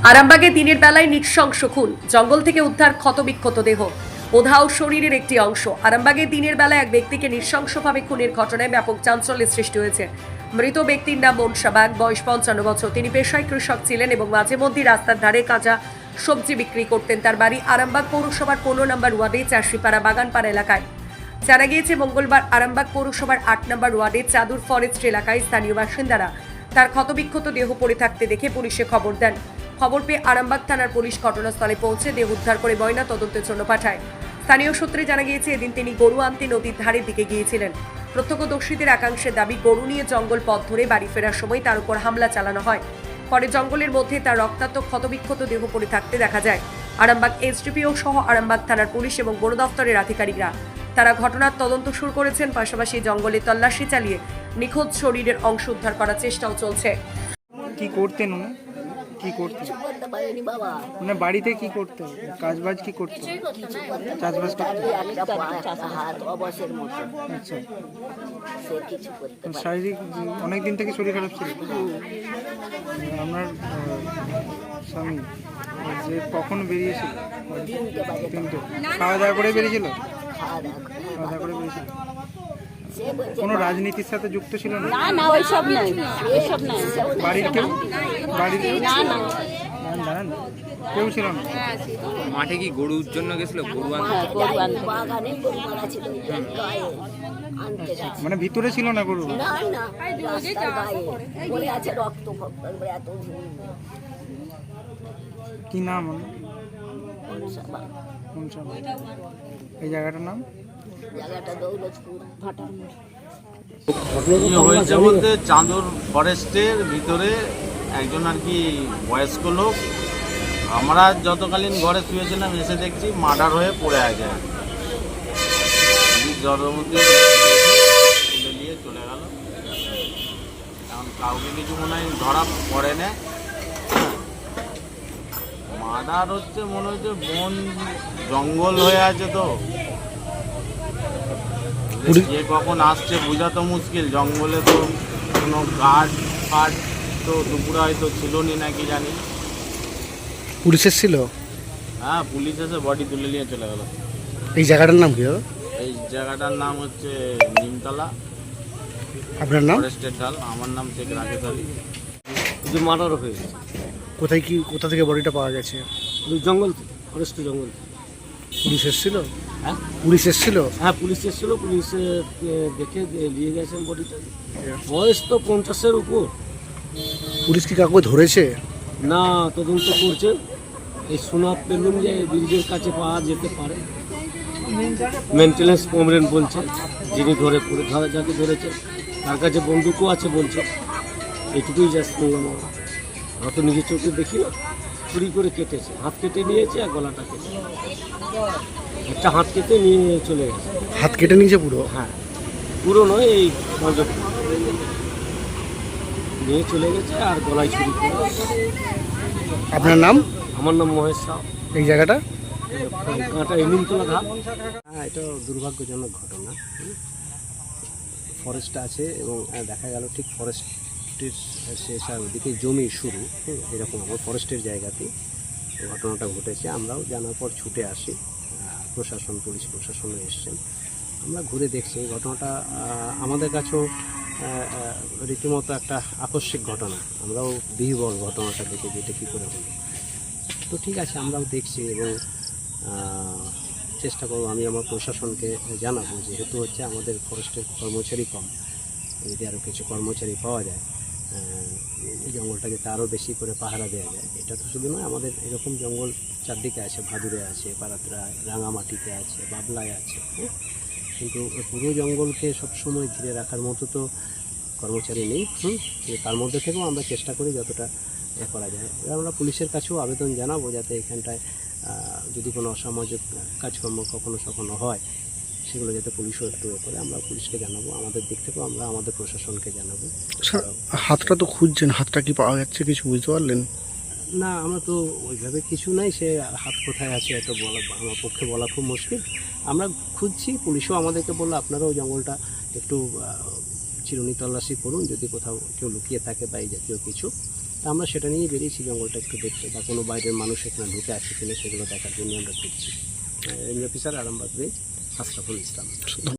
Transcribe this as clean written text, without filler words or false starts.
আরামবাগে দিনের বেলায় নৃশংস খুন, জঙ্গল থেকে উদ্ধার ক্ষতবিক্ষত দেহ, উধাও শরীরের একটি অংশ। আরামবাগে দিনের বেলায় এক ব্যক্তিকে নৃশংসভাবে খুনের ঘটনায় ব্যাপক চাঞ্চল্যের সৃষ্টি হয়েছে। মৃত ব্যক্তির নাম মনসা বাগ, বয়স 55 বছর। তিনি পেশায় কৃষক ছিলেন এবং মাঝে মধ্যে রাস্তার ধারে কাঁচা সবজি বিক্রি করতেন। তার বাড়ি আরামবাগ পৌরসভার 15 নম্বর ওয়ার্ডে চাষিপাড়া বাগানপাড়া এলাকায়। জানা গিয়েছে মঙ্গলবার আরামবাগ পৌরসভার 8 নম্বর ওয়ার্ডে চাদুর ফরেস্ট এলাকায় স্থানীয় বাসিন্দারা তার ক্ষতবিক্ষত দেহ পড়ে থাকতে দেখে পুলিশে খবর দেন। খবর পেয়ে আরামবাগ থানার পুলিশ ঘটনাস্থলে পৌঁছে দেহ উদ্ধার করে ময়না তদন্তের জন্য পাঠায়। স্থানীয় সূত্রে জানা গিয়েছে এদিন তিনি গরু আনতে নদীর ধারের দিকে গিয়েছিলেন। প্রত্যক্ষদর্শীদের একাংশের দাবি, গরু নিয়ে জঙ্গল পথ ধরে বাড়ি ফেরার সময় তার উপর হামলা চালানো হয়। পরে জঙ্গলের মধ্যে তার রক্তাক্ত ক্ষতবিক্ষত দেহ পড়ে থাকতে দেখা যায়। আরামবাগ এসডিপিও সহ আরামবাগ থানার পুলিশ এবং বন দফতরের আধিকারিকরা তারা ঘটনার তদন্ত শুরু করেছেন। পাশাপাশি জঙ্গলে তল্লাশি চালিয়ে নিখোঁজ শরীরের অংশ উদ্ধার করার চেষ্টাও চলছে। কি করতেন উনি? কি করতেন? করতে পারেনি বাবা, মানে বাড়িতে কি করতেন? কাজবাজ কি করতেন? চাষবাস করতেন? একটা পা একটা হাত অবসের মতো, আচ্ছা, সে কিছু করতে পারে। শারীরিক অনেক দিন থেকে শরীর খারাপ ছিল আপনার স্বামী, যে কখন বেরিয়েছিল? তিনটে বাজে তিনটে। খাওয়া দাওয়া করে বেরিয়েছিল? খাওয়া দাওয়া করে। খাওয়া দাওয়া করে বেরিয়েছিল। সে বলছে কোনো রাজনীতির সাথে যুক্ত ছিল না? না না ওইসব নাই, ওইসব নাই। বাড়ির কেউ? বাড়ির না না দাঁড়ান, কেউ ছিল না? মাঠে কি গরুর জন্য গেছিল? গরু আনতে? হ্যাঁ, গরু আনতে। বাগানে গরু মারা ছিল গায়ে আনতে গেছে। মানে ভিতরে ছিল না গরু? না না, রাস্তার গায়ে পড়ে আছে রক্ত একবারে এত ঝুল। কি নাম ওনার? মনসা বাগ। কোন সময়? এই জায়গাটার নাম? জায়গাটা দৌলতপুর। ইয়ে হয়েছে বলতে চাঁদর ফরেস্টের ভিতরে একজন আর কি বয়স্ক লোক, আমরা যতকালীন ঘরে শুয়েছিলাম এসে দেখছি মার্ডার হয়ে পড়ে আছে। জড়মতি তুলে নিয়ে চলে গেল। এখন কাউকে কিছু মনে হয় ধরা পড়ে না। মার্ডার হচ্ছে মনে হচ্ছে বন জঙ্গল হয়ে আছে, তো যে কখন আসছে বোঝা তো মুশকিল। জঙ্গলে তো কোনো গার্ড ফার্ড তো দুপুরে হয়তো ছিল নি নাকি জানি। পুলিশ এসেছিল? হ্যাঁ, পুলিশ এসে বডি তুলে নিয়ে চলে গেল। এই জায়গাটার নাম কি দাদা? এই জায়গাটার নাম হচ্ছে নিমতলা, আপনার নাম? ফরেস্টের ঢাল। আমার নাম শেখ রাকেশ আলী। যে মার্ডার হয়েছে কোথায় কি, কোথা থেকে বডিটা পাওয়া গেছে? জঙ্গল, ফরেস্ট জঙ্গল। পুলিশ এসেছিল? হ্যাঁ পুলিশ এসেছিল? হ্যাঁ, পুলিশ এসেছিল। পুলিশ দেখে নিয়ে গেছেন বডিটা। বয়স তো 50-এর উপর। পুলিশ কি কাউকে ধরেছে? না, তদন্ত করছে। এই শোনা পেলুম যে ব্রিজের কাছে পাওয়া যেতে পারে। মেনটেন্যান্স কমরেন্ট বলছে, যিনি ধরে যাকে ধরেছে তার কাছে বন্দুকও আছে বলছে। এটুকুই যা শুনলাম। আমরা তো নিজের চোখে দেখি না। চুরি করে কেটেছে, হাত কেটে নিয়েছে আর গলাটা কেটে, একটা হাত কেটে নিয়ে চলে গেছে। হাত কেটে নিয়েছে পুরো? হ্যাঁ, পুরো নয়, এই পঞ্চক নিয়ে চলে গেছে আর গলায় চুরি করে। আপনার নাম? আমার নাম মহেশ সাউ। এই জায়গাটা? কাঁটা নিমতলা ঘাট। হ্যাঁ, এটা দুর্ভাগ্যজনক ঘটনা। ফরেস্ট আছে এবং দেখা গেল ঠিক ফরেস্টের শেষ আর ওদিকে জমি শুরু, এরকম আমার ফরেস্টের জায়গাতেই ঘটনাটা ঘটেছে। আমরাও জানার পর ছুটে আসি, প্রশাসন, পুলিশ প্রশাসনও এসছেন। আমরা ঘুরে দেখছি এই ঘটনাটা আমাদের কাছেও রীতিমতো একটা আকস্মিক ঘটনা। আমরাও বিহ্বল ঘটনাটা দেখে যে এটা কী করে হলো। তো ঠিক আছে, আমরাও দেখছি এবং চেষ্টা করবো, আমি আমার প্রশাসনকে জানাবো, যেহেতু হচ্ছে আমাদের ফরেস্টের কর্মচারী কম, যদি আরও কিছু কর্মচারী পাওয়া যায় এই জঙ্গলটাকে আরও বেশি করে পাহারা দেওয়া যায়। এটা তো শুধু নয়, আমাদের এরকম জঙ্গল চারদিকে আছে, ভাদুরে আছে, পারাতরায়, রাঙামাটিতে আছে, বাবলায় আছে। কিন্তু পুরো জঙ্গলকে সবসময় ঘিরে রাখার মতো তো কর্মচারী নেই। তার মধ্যে থেকেও আমরা চেষ্টা করি যতটা করা যায়। আমরা পুলিশের কাছেও আবেদন জানাবো যাতে এখানটায় যদি কোনো অসামাজিক কাজকর্ম কখনো হয় সেগুলো যাতে পুলিশও একটু করে, আমরা পুলিশকে জানাবো। আমাদের দিক থেকেও আমরা আমাদের প্রশাসনকে জানাবো। স্যার, হাতটা তো খুঁজছেন, হাতটা কি পাওয়া যাচ্ছে কিছু বুঝতে পারলেন? না, আমরা তো ওইভাবে কিছু নাই, সে হাত কোথায় আছে এত বলা আমার পক্ষে বলা খুব মুশকিল। আমরা খুঁজছি, পুলিশও আমাদেরকে বললো আপনারাও জঙ্গলটা একটু চিরুনি তল্লাশি করুন, যদি কোথাও কেউ লুকিয়ে থাকে বা এই জাতীয় কিছু। তা আমরা সেটা নিয়েই বেরিয়েছি জঙ্গলটা একটু দেখতে, বা কোনো বাইরের মানুষ এখানে ঢুকে আসে কিনা সেগুলো দেখার জন্য আমরা ফিরছি। Range officer Arambagh range Ashraful ইসলাম।